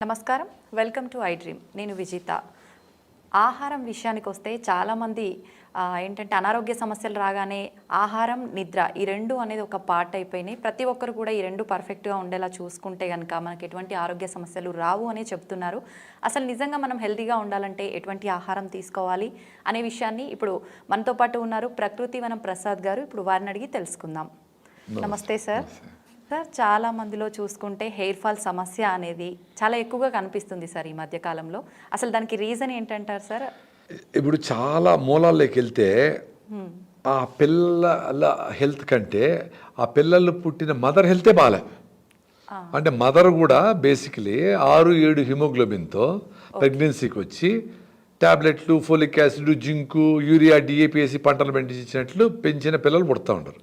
నమస్కారం, welcome to I dream. నేను విజిత. ఆహారం విషయానికి వస్తే చాలామంది ఏంటంటే అనారోగ్య సమస్యలు రాగానే ఆహారం, నిద్ర ఈ రెండు అనేది ఒక పార్ట్ అయిపోయినాయి. ప్రతి ఒక్కరు కూడా ఈ రెండు పర్ఫెక్ట్గా ఉండేలా చూసుకుంటే కనుక మనకి ఎటువంటి ఆరోగ్య సమస్యలు రావు అనే చెప్తున్నారు. అసలు నిజంగా మనం హెల్తీగా ఉండాలంటే ఎటువంటి ఆహారం తీసుకోవాలి అనే విషయాన్ని ఇప్పుడు మనతో పాటు ఉన్నారు ప్రకృతి వనం ప్రసాద్ గారు. ఇప్పుడు వారిని అడిగి తెలుసుకుందాం. నమస్తే సార్. సార్, చాలా మందిలో చూసుకుంటే హెయిర్ ఫాల్ సమస్య అనేది చాలా ఎక్కువగా కనిపిస్తుంది సార్ ఈ మధ్య కాలంలో. అసలు దానికి రీజన్ ఏంటంటారు సార్? ఇప్పుడు చాలా మూలాల్లోకి వెళ్తే ఆ పిల్లల హెల్త్ కంటే ఆ పిల్లలు పుట్టిన మదర్ హెల్తే బాగాలే. అంటే మదర్ కూడా బేసికలీ 6-7 హిమోగ్లోబిన్తో ప్రెగ్నెన్సీకి వచ్చి టాబ్లెట్లు, ఫోలిక్ యాసిడ్, జింకు, యూరియా, డిఏపిఎసి పంటలు పండించినట్లు పెంచిన పిల్లలు పుడతా ఉంటారు.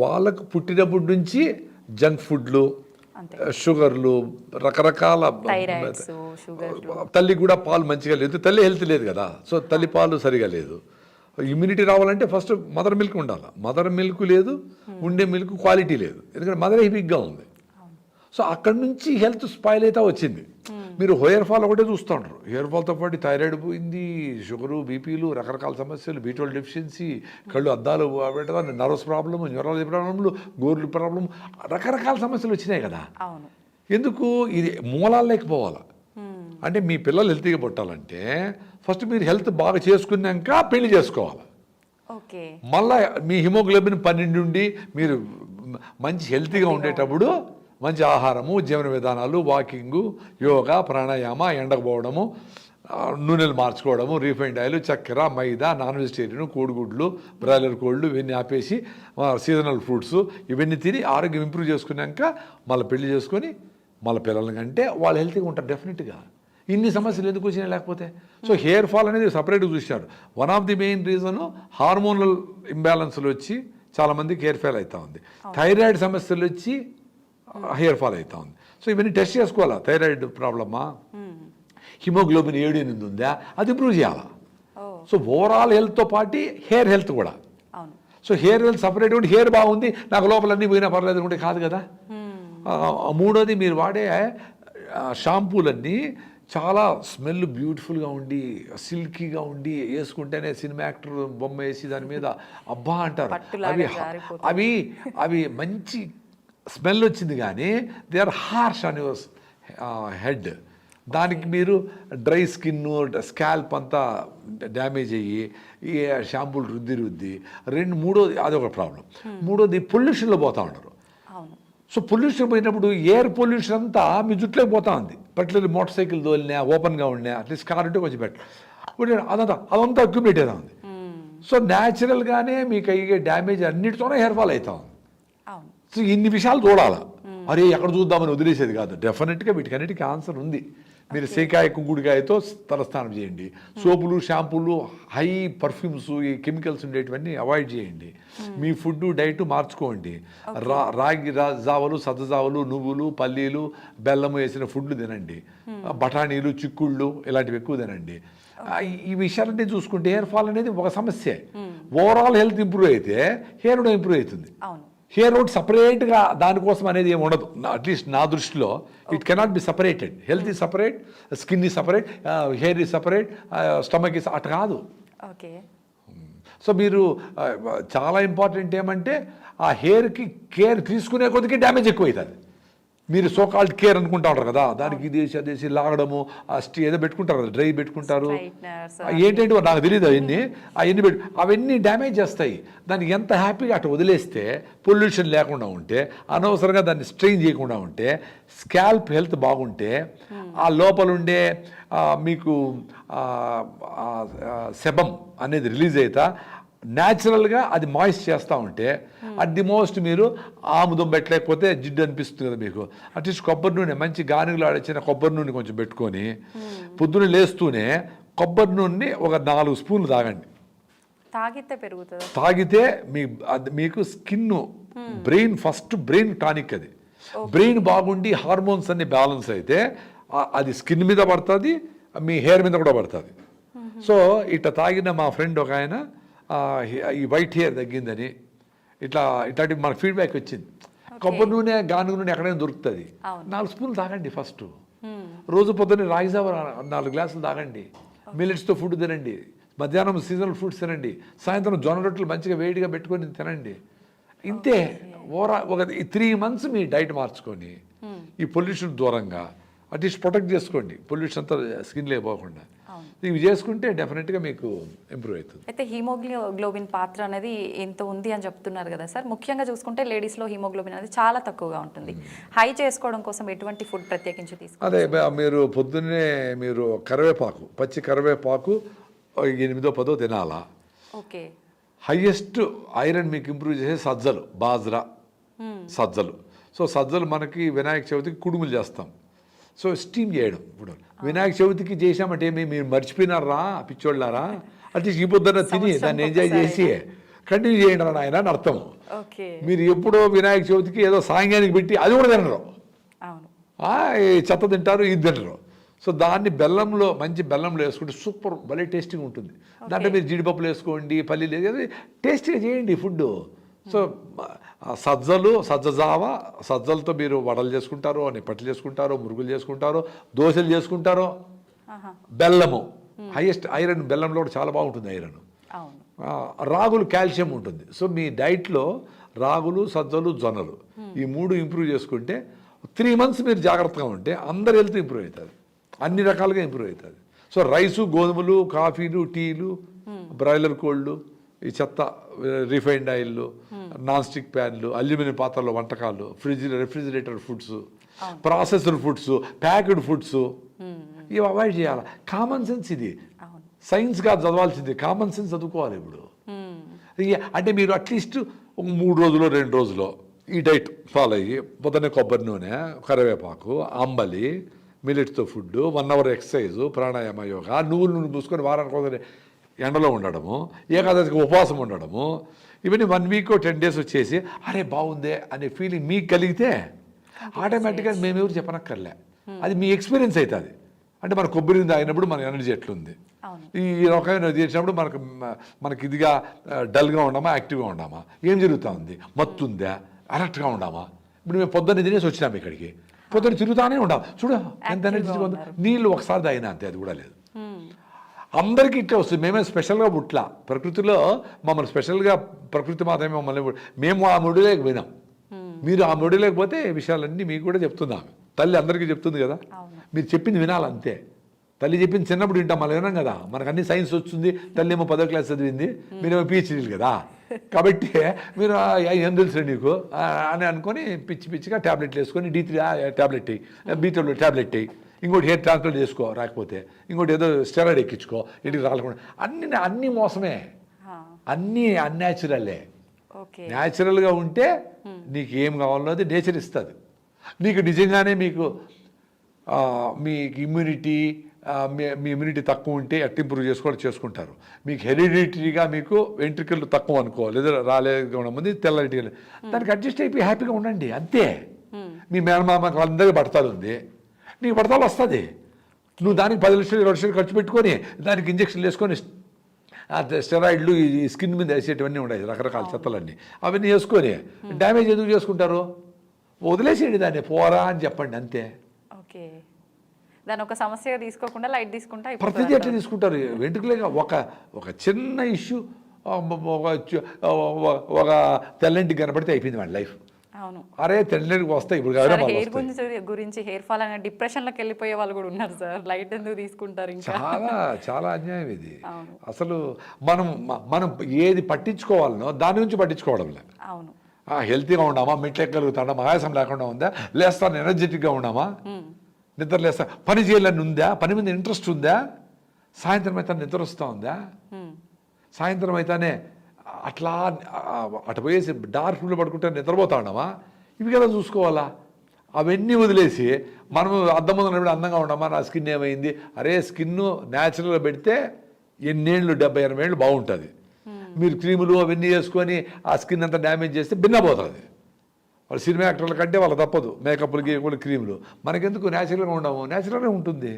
వాళ్ళకు పుట్టినప్పటి నుంచి జంక్ ఫుడ్లు, షుగర్లు, రకరకాల, తల్లి కూడా పాలు మంచిగా లేదు, తల్లి హెల్త్ లేదు కదా, సో తల్లి పాలు సరిగా లేదు. ఇమ్యూనిటీ రావాలంటే ఫస్ట్ మదర్ మిల్క్ ఉండాలి. మదర్ మిల్క్ లేదు, ఉండే మిల్క్ క్వాలిటీ లేదు, ఎందుకంటే మదర్ హెవీగా ఉంది. సో అక్కడి నుంచి హెల్త్ స్పాయిల్ అయితే వచ్చింది. మీరు హెయిర్ ఫాల్ ఒకటే చూస్తూ ఉంటారు. హెయిర్ ఫాల్తో పాటు థైరాయిడ్ పోయింది, షుగరు, బీపీలు, రకరకాల సమస్యలు, B12 డెఫిషియన్సీ, కళ్ళు అద్దాలు పెట్టడం, నర్వస్ ప్రాబ్లమ్, న్యూరాలజీ ప్రాబ్లమ్లు, గోర్లు ప్రాబ్లం, రకరకాల సమస్యలు వచ్చినాయి కదా. ఎందుకు? ఇది మూలాల్లోకి పోవాలి. అంటే మీ పిల్లలు హెల్తీగా పుట్టాలంటే ఫస్ట్ మీరు హెల్త్ బాగా చేసుకున్నాక పెళ్లి చేసుకోవాలి. మళ్ళీ మీ హిమోగ్లోబిన్ 12 ఉండి మీరు మంచి హెల్తీగా ఉండేటప్పుడు మంచి ఆహారము, జీవన విధానాలు, వాకింగు, యోగా, ప్రాణాయామ, ఎండకపోవడము, నూనెలు మార్చుకోవడము, రీఫైండ్ ఆయిల్, చక్కెర, మైదా, నాన్ వెజిటేరియన్, కోడిగుడ్లు, బ్రాయిలర్ కోళ్ళు ఇవన్నీ ఆపేసి సీజనల్ ఫ్రూట్స్ ఇవన్నీ తిని ఆరోగ్యం ఇంప్రూవ్ చేసుకున్నాక మళ్ళీ పెళ్లి చేసుకొని మళ్ళీ పిల్లల కంటే వాళ్ళు హెల్తీగా ఉంటారు డెఫినెట్గా. ఇన్ని సమస్యలు ఎందుకు వచ్చినాయి లేకపోతే? సో హెయిర్ ఫాల్ అనేది సపరేట్గా చూసినారు. One of the main reason hormonal ఇంబ్యాలెన్స్లు వచ్చి చాలామందికి హెయిర్ ఫాల్ అవుతూ ఉంది. థైరాయిడ్ సమస్యలు వచ్చి హెయిర్ ఫాల్ అవుతా ఉంది. సో ఇవన్నీ టెస్ట్ చేసుకోవాలా. థైరాయిడ్ ప్రాబ్లమా, హిమోగ్లోబిన్ 7-8 ఉందా, అది ఇంప్రూవ్ చేయాలా. సో ఓవరాల్ హెల్త్తో పాటు హెయిర్ హెల్త్ కూడా. సో హెయిర్ హెల్త్ సపరేట్ ఉంటే హెయిర్ బాగుంది, నాకు లోపల అన్నీ పోయినా పర్లేదు అనుకుంటే కాదు కదా. మూడోది, మీరు వాడే షాంపూలన్నీ చాలా స్మెల్ బ్యూటిఫుల్గా ఉండి సిల్కీగా ఉండి వేసుకుంటేనే సినిమా యాక్టర్ బొమ్మ వేసి దాని మీద అబ్బా అంటారు. అవి అవి మంచి స్మెల్ వచ్చింది, కానీ they are harsh on your head. దానికి మీరు డ్రై స్కిన్, స్కాల్ప్ అంతా డ్యామేజ్ అయ్యి ఈ షాంపూలు రుద్ది మూడోది అదొక ప్రాబ్లం. మూడోది పొల్యూషన్లో పోతూ ఉంటారు. సో పొల్యూషన్ పోయినప్పుడు ఎయిర్ పొల్యూషన్ అంతా మీ జుట్టులోకి పోతా ఉంది. పర్టికులర్ మోటార్ సైకిల్ తోలినా, ఓపెన్గా ఉన్నా, అట్లీస్ట్ కార్ ఉంటే కొంచెం బెటర్, అదంతా అక్యుమిలేట్ అవుతా ఉంది. సో న్యాచురల్గానే మీకు అయ్యే డ్యామేజ్ అన్నిటితోనే హెయిర్ ఫాల్ అవుతా ఉంది. సో ఇన్ని విషయాలు చూడాలా. అరే ఎక్కడ చూద్దామని వదిలేసేది కాదు. డెఫినెట్గా వీటికన్నిటికీ ఆన్సర్ ఉంది. మీరు సేకాయ, కుంకుడికాయతో తలస్నానం చేయండి. సోపులు, షాంపూలు, హై పర్ఫ్యూమ్స్, ఈ కెమికల్స్ ఉండేటివన్నీ అవాయిడ్ చేయండి. మీ ఫుడ్ డైట్ మార్చుకోండి. రాగి జావలు, సజ్జజావలు, నువ్వులు, పల్లీలు, బెల్లము వేసిన ఫుడ్లు తినండి. బఠానీలు, చిక్కుళ్ళు ఇలాంటివి ఎక్కువ తినండి. ఈ విషయాలన్నీ చూసుకుంటే హెయిర్ ఫాల్ అనేది ఒక సమస్య. ఓవరాల్ హెల్త్ ఇంప్రూవ్ అయితే హెయిర్ కూడా ఇంప్రూవ్ అవుతుంది. హెయిర్ ఒకటి సపరేట్గా దానికోసం అనేది ఏమి ఉండదు. అట్లీస్ట్ నా దృష్టిలో it cannot be separated. Health is separate, skin is separate, hair is separate, stomach is అటు కాదు. సో మీరు చాలా ఇంపార్టెంట్ ఏమంటే ఆ హెయిర్కి కేర్ తీసుకునే కొద్దికి డ్యామేజ్ ఎక్కువ అవుతుంది. మీరు సోకాల్డ్ కేర్ అనుకుంటా ఉంటారు కదా, దానికి ఇదేసి అదేసి లాగడము, ఏదో పెట్టుకుంటారు కదా, డ్రై పెట్టుకుంటారు, ఏంటంటే నాకు తెలియదు అవన్నీ అవన్నీ డ్యామేజ్ చేస్తాయి. దానికి ఎంత హ్యాపీగా అటు వదిలేస్తే, పొల్యూషన్ లేకుండా ఉంటే, అనవసరంగా దాన్ని స్ట్రెయిన్ చేయకుండా ఉంటే, స్కాల్ప్ హెల్త్ బాగుంటే, ఆ లోపల ఉండే మీకు సెబమ్ అనేది రిలీజ్ అవుతా న్యాచురల్గా అది మాయిస్ట్ చేస్తూ ఉంటే, అట్ ది మోస్ట్ మీరు ఆముదం పెట్టలేకపోతే జిడ్డు అనిపిస్తుంది కదా మీకు, అట్లీస్ట్ కొబ్బరి నూనె, మంచి గానుగులు ఆడిచ్చిన కొబ్బరి నూనె కొంచెం పెట్టుకొని పొద్దున్న లేస్తూనే కొబ్బరి నూనెని ఒక 4 స్పూన్లు తాగండి. తాగితే మీకు skin, brain, first brain tonic. అది బ్రెయిన్ బాగుండి హార్మోన్స్ అన్ని బ్యాలెన్స్ అయితే అది స్కిన్ మీద పడుతుంది, మీ హెయిర్ మీద కూడా పడుతుంది. సో ఇట్లా తాగిన మా ఫ్రెండ్ ఒక ఆయన ఈ వైట్ హెయిర్ తగ్గిందని ఇట్లాంటి మన ఫీడ్బ్యాక్ వచ్చింది. కొబ్బరి నూనె, గానుగ నూనె ఎక్కడైనా దొరుకుతుంది. 4 స్పూన్లు తాగండి ఫస్ట్. రోజు పొద్దున్నే రాగి జావ 4 గ్లాసులు తాగండి, మిల్లెట్స్తో ఫుడ్ తినండి, మధ్యాహ్నం సీజనల్ ఫ్రూట్స్ తినండి, సాయంత్రం జొన్న రొట్టెలు మంచిగా వేడిగా పెట్టుకొని తినండి. ఇంతే ఒక 3 months మీ డైట్ మార్చుకొని ఈ పొల్యూషన్ దూరంగా అట్లీస్ట్ ప్రొటెక్ట్ చేసుకోండి, పొల్యూషన్ అంతా స్కిన్ లేకపోకుండా. ఇవి చేసుకుంటే డెఫినెట్గా మీకు ఇంప్రూవ్ అవుతుంది. అయితే హీమోగ్లోబిన్ పాత్ర అనేది ఎంత ఉంది అని చెప్తున్నారు కదా సార్. ముఖ్యంగా చూసుకుంటే లేడీస్లో హీమోగ్లోబిన్ అనేది చాలా తక్కువగా ఉంటుంది. హై చేసుకోవడం కోసం ఎటువంటి ఫుడ్ ప్రత్యేకించి తీసుకోవాలి? అదే మీరు పొద్దున్నే మీరు కరివేపాకు, పచ్చి కరివేపాకు 8-10 తినాలా. ఓకే. హయ్యెస్ట్ ఐరన్ మీకు ఇంప్రూవ్ చేసే సజ్జలు, బాజ్రా సజ్జలు. సో సజ్జలు మనకి వినాయక చవితికి కుడుములు చేస్తాం. సో స్టీమ్ చేయడం. ఇప్పుడు వినాయక చవితికి చేసామంటే మీరు మర్చిపోయినారా పిచ్చోళ్ళారా? అట్లీస్ట్ ఈ పొద్దున్న తిని దాన్ని ఎంజాయ్ చేసి కంటిన్యూ చేయండి రా నాయన అని అర్థం. మీరు ఎప్పుడో వినాయక చవితికి ఏదో సాయంకానికి పెట్టి అది కూడా తినరు, చెత్త తింటారు, ఇది తినరు. సో దాన్ని బెల్లంలో, మంచి బెల్లంలో వేసుకుంటే సూపర్ భలే టేస్టీగా ఉంటుంది. దాంట్లో మీరు జీడిపప్పులు వేసుకోండి, పల్లీలు వేసి టేస్టీగా చేయండి ఫుడ్. సో సజ్జలు, సజ్జజావ, సజ్జలతో మీరు వడలు చేసుకుంటారో, నిప్పట్లు చేసుకుంటారో, మురుగులు చేసుకుంటారో, దోశలు చేసుకుంటారో. బెల్లము హైయెస్ట్ ఐరన్, బెల్లంలో కూడా చాలా బాగుంటుంది ఐరన్. రాగులు కాల్షియం ఉంటుంది. సో మీ డైట్లో రాగులు, సజ్జలు, జొన్నలు ఈ 3 ఇంప్రూవ్ చేసుకుంటే 3 months మీరు జాగ్రత్తగా ఉంటే అందరి హెల్త్ ఇంప్రూవ్ అవుతుంది, అన్ని రకాలుగా ఇంప్రూవ్ అవుతుంది. సో రైసు, గోధుమలు, కాఫీలు, టీలు, బ్రాయిలర్ కోళ్ళు, ఈ చెత్త రిఫైన్డ్ ఆయిల్, నాన్ స్టిక్ ప్యాన్లు, అల్యూమినియం పాత్రలో వంటకాలు, refrigerator foods, processed foods, packed foods ఇవి అవాయిడ్ చేయాలి. కామన్ సెన్స్ ఇది, సైన్స్ కాదు చదవాల్సింది, కామన్ సెన్స్ చదువుకోవాలి. ఇప్పుడు అంటే మీరు అట్లీస్ట్ ఒక 3 రోజులు 2 రోజులు ఈ డైట్ ఫాలో అయ్యి పొద్దున్నే కొబ్బరి నూనె, కరివేపాకు, అంబలి, మిల్లెట్స్తో food, 1 hour exercise, pranayama, yoga, నువ్వుల నూనె పూసుకొని వారానికి ఒకసారి ఎండలో ఉండడము, ఏకాదశికి ఉపవాసం ఉండడము, ఇవన్నీ 1 week 10 days వచ్చేసి అరే బాగుందే అనే ఫీలింగ్ మీకు కలిగితే ఆటోమేటిక్గా మేమెవరు చెప్పనక్కర్లే, అది మీ ఎక్స్పీరియన్స్ అవుతుంది. అంటే మన కొబ్బరి తాగినప్పుడు మన ఎనర్జీ ఎట్లుంది, ఈ రకమైన చేసినప్పుడు మనకి ఇదిగా డల్గా ఉండామా, యాక్టివ్గా ఉండామా, ఏం జరుగుతూ ఉంది, మత్తు ఉందా, అలర్ట్గా ఉండామా. ఇప్పుడు మేము పొద్దున్న తినేసి వచ్చినాము ఇక్కడికి, పొద్దున్న తిరుగుతానే ఉండాం, చూడ ఎంత ఎనర్జీ ఉందో. నీళ్ళు ఒకసారి తాగినా అంతే, అది కూడా లేదు. అందరికీ ఇట్లా వస్తుంది. మేమే స్పెషల్గా పుట్లా, ప్రకృతిలో మమ్మల్ని స్పెషల్గా ప్రకృతి మాత్రమే మమ్మల్ని, మేము ఆ ముడిలోకి పోయినాం. మీరు ఆ ముడిలోకి పోతే విషయాలన్నీ మీకు కూడా చెప్తున్నాం. తల్లి అందరికీ చెప్తుంది కదా, మీరు చెప్పింది వినాలంతే. తల్లి చెప్పింది చిన్నప్పుడు వింటాం, మనం వినాం కదా. మనకు అన్ని సైన్స్ వచ్చింది, తల్లి ఏమో 10వ క్లాస్ చదివింది, మీరేమో PhDలు కదా. కాబట్టి మీరు ఏం తెలుసు నీకు అని అనుకొని పిచ్చి పిచ్చిగా ట్యాబ్లెట్లు వేసుకొని D3 ట్యాబ్లెట్ అయ్యి, B12 ట్యాబ్లెట్ అయ్యి, ఇంకోటి హెయిర్ ట్రాన్స్ప్లాంట్ చేసుకో రాకపోతే, ఇంకోటి ఏదో స్టెరాయిడ్ ఎక్కించుకో ఇంటికి రాకుండా. అన్నీ మోసమే, అన్నీ అన్యాచురలే. న్యాచురల్గా ఉంటే నీకు ఏం కావాలో అది నేచర్ ఇస్తుంది. నీకు నిజంగానే మీకు ఇమ్యూనిటీ, మీ ఇమ్యూనిటీ తక్కువ ఉంటే ఎట్ ఇంప్రూవ్ చేసుకుంటారు. మీకు హెరిడిటరీగా మీకు వెంట్రికలు తక్కువ అనుకో, లేదా రాలేకుండా ఉంది తెల్లటి, దానికి అడ్జస్ట్ అయిపోయి హ్యాపీగా ఉండండి అంతే. మీ మేనమామకు అందరికీ పడతాలు ఉంది, నీకు పడతాలు వస్తుంది. నువ్వు దానికి 10 లక్షలు 20 లక్షలు ఖర్చు పెట్టుకొని దానికి ఇంజక్షన్లు వేసుకొని స్టెరాయిడ్లు ఈ స్కిన్ మీద వేసేటివన్నీ ఉన్నాయి, రకరకాల చెత్తలన్నీ, అవన్నీ వేసుకొని డ్యామేజ్ ఎందుకు చేసుకుంటారు? వదిలేసేయండి దాన్ని, పోరా అని చెప్పండి అంతే. ఓకే, దాని ఒక సమస్యగా తీసుకోకుండా లైట్ తీసుకుంటా ప్రతిదీ ఎట్లా తీసుకుంటారు. వెంట్రుకలేక ఒక చిన్న ఇష్యూ, ఒక తెల్లంటికి కనపడితే అయిపోయింది వాడి లైఫ్. అరే తెల్లంటికి వస్తాయి ఇప్పుడు. హెయిర్ గురించి, హెయిర్ ఫాల్ అనే డిప్రెషన్లోకి వెళ్ళిపోయే వాళ్ళు కూడా ఉన్నారు సార్. లైట్ ఎందుకు తీసుకుంటారు? చాలా చాలా అన్యాయం ఇది. అసలు మనం ఏది పట్టించుకోవాలనో దాని నుంచి పట్టించుకోవడం లేదు. అవును, హెల్తీగా ఉన్నామా, మెట్లెక్కగలుగుతాడా, ఆయాసం లేకుండా ఉందా, లేస్తాను ఎనర్జెటిక్గా ఉన్నామా, నిద్ర లేస్తా, పని చేయాలని ఉందా, పని మీద ఇంట్రెస్ట్ ఉందా, సాయంత్రం అయితే నిద్ర వస్తూ ఉందా, సాయంత్రం అయితేనే అట్లా అటు పోయేసి డార్క్ రూమ్లో పడుకుంటే నిద్రపోతా ఉన్నామా, ఇవి కదా చూసుకోవాలా. అవన్నీ వదిలేసి మనం అద్దం ముందు నిలబడి అందంగా ఉన్నామా, నా స్కిన్ ఏమైంది, అరే స్కిన్ న్యాచురల్గా పెడితే ఎన్నేళ్ళు 70-80 ఏళ్ళు బాగుంటుంది. మీరు క్రీములు అవన్నీ వేసుకొని ఆ స్కిన్ అంతా డ్యామేజ్ చేస్తే భిన్నపోతుంది. వాళ్ళు సినిమా యాక్టర్ల కంటే వాళ్ళు తప్పదు, మేకప్లు గీకులు క్రీములు. మనకెందుకు, న్యాచురల్గా ఉండము, న్యాచురల్గా ఉంటుంది.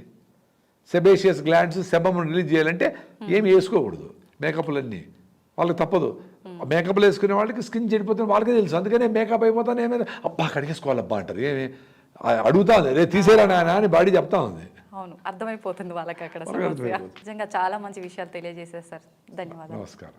సెబేషియస్ గ్లాండ్స్, సెబమ్ రిలీజ్ చేయాలంటే ఏమి వేసుకోకూడదు, మేకప్లన్నీ వాళ్ళకి తప్పదు. మేకప్లు వేసుకునే వాళ్ళకి స్కిన్ చెడిపోతుంది వాళ్ళకే తెలుసు. అందుకనే మేకప్ అయిపోతానే ఏమైనా అబ్బా కడిగేసుకోవాలబ్బా అంటారు. ఏమి అడుగుతా ఉంది, రే తీసేరా నాయన అని బాడీ చెప్తా ఉంది. అవును, అర్థమైపోతుంది వాళ్ళకి అక్కడ వాళ్ళకి సమస్య. అర్థమైపోతుంది. నిజంగా చాలా మంచి విషయాలు తెలియజేశారు సార్, ధన్యవాదాలు. నమస్కారం.